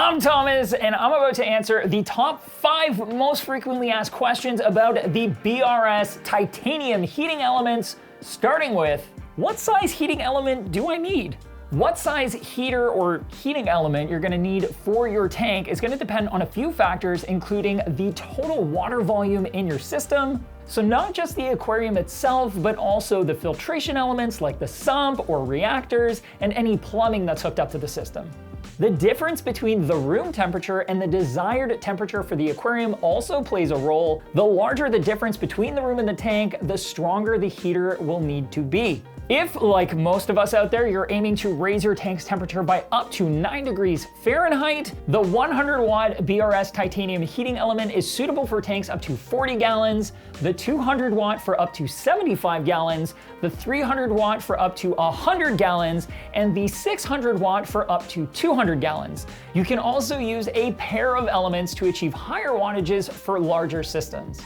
I'm Thomas, and I'm about to answer the top 5 most frequently asked questions about the BRS titanium heating elements, starting with, what size heating element do I need? What size heater or heating element you're gonna need for your tank is gonna depend on a few factors, including the total water volume in your system. So not just the aquarium itself, but also the filtration elements like the sump or reactors and any plumbing that's hooked up to the system. The difference between the room temperature and the desired temperature for the aquarium also plays a role. The larger the difference between the room and the tank, the stronger the heater will need to be. If, like most of us out there, you're aiming to raise your tank's temperature by up to 9 degrees Fahrenheit, the 100-watt BRS titanium heating element is suitable for tanks up to 40 gallons, the 200-watt for up to 75 gallons, the 300-watt for up to 100 gallons, and the 600-watt for up to 200 gallons. You can also use a pair of elements to achieve higher wattages for larger systems.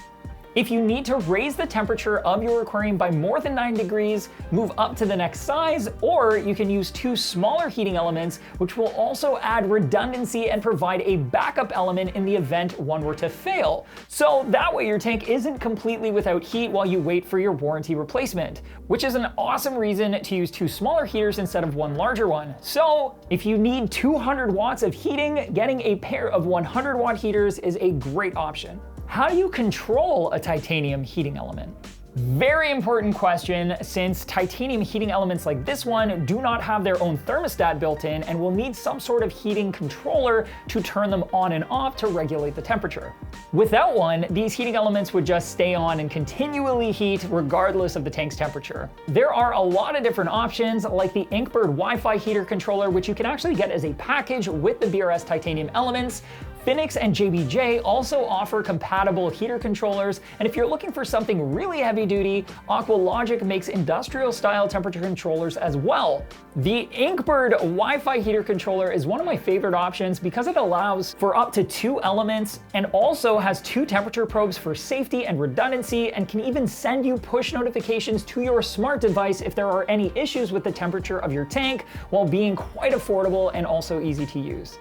If you need to raise the temperature of your aquarium by more than 9 degrees, move up to the next size, or you can use 2 smaller heating elements, which will also add redundancy and provide a backup element in the event one were to fail. So that way your tank isn't completely without heat while you wait for your warranty replacement, which is an awesome reason to use 2 smaller heaters instead of 1 larger one. So if you need 200 watts of heating, getting a pair of 100-watt heaters is a great option. How do you control a titanium heating element? Very important question, since titanium heating elements like this one do not have their own thermostat built in and will need some sort of heating controller to turn them on and off to regulate the temperature. Without one, these heating elements would just stay on and continually heat regardless of the tank's temperature. There are a lot of different options, like the Inkbird Wi-Fi heater controller, which you can actually get as a package with the BRS titanium elements. Phoenix and JBJ also offer compatible heater controllers, and if you're looking for something really heavy duty, Aqualogic makes industrial style temperature controllers as well. The Inkbird Wi-Fi heater controller is one of my favorite options because it allows for up to 2 elements and also has 2 temperature probes for safety and redundancy, and can even send you push notifications to your smart device if there are any issues with the temperature of your tank, while being quite affordable and also easy to use.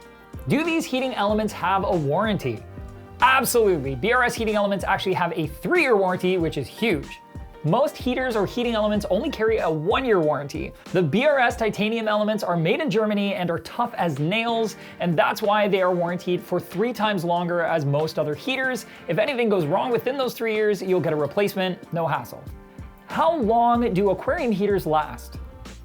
Do these heating elements have a warranty? Absolutely. BRS heating elements actually have a 3-year warranty, which is huge. Most heaters or heating elements only carry a 1-year warranty. The BRS titanium elements are made in Germany and are tough as nails, and that's why they are warranted for 3 times longer as most other heaters. If anything goes wrong within those 3 years, you'll get a replacement, no hassle. How long do aquarium heaters last?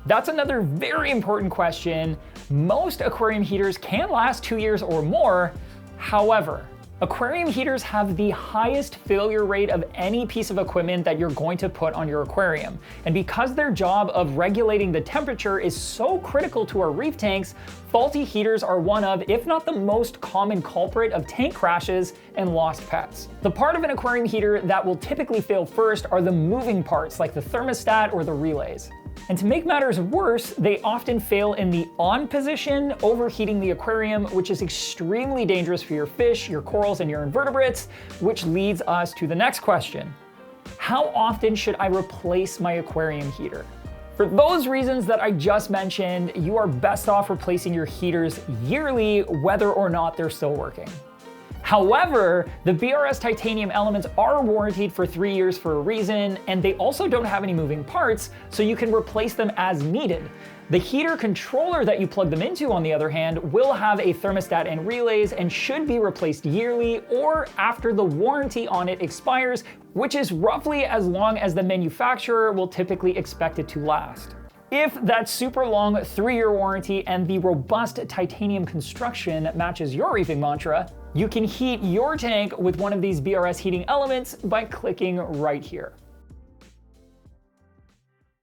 That's another very important question. Most aquarium heaters can last 2 years or more. However, aquarium heaters have the highest failure rate of any piece of equipment that you're going to put on your aquarium. And because their job of regulating the temperature is so critical to our reef tanks, faulty heaters are one of, if not the most common culprit of tank crashes and lost pets. The part of an aquarium heater that will typically fail first are the moving parts like the thermostat or the relays. And to make matters worse, they often fail in the on position, overheating the aquarium, which is extremely dangerous for your fish, your corals, and your invertebrates, which leads us to the next question. How often should I replace my aquarium heater? For those reasons that I just mentioned, you are best off replacing your heaters yearly, whether or not they're still working. However, the BRS titanium elements are warranted for 3 years for a reason, and they also don't have any moving parts, so you can replace them as needed. The heater controller that you plug them into, on the other hand, will have a thermostat and relays and should be replaced yearly or after the warranty on it expires, which is roughly as long as the manufacturer will typically expect it to last. If that super long 3-year warranty and the robust titanium construction matches your reefing mantra, you can heat your tank with one of these BRS heating elements by clicking right here.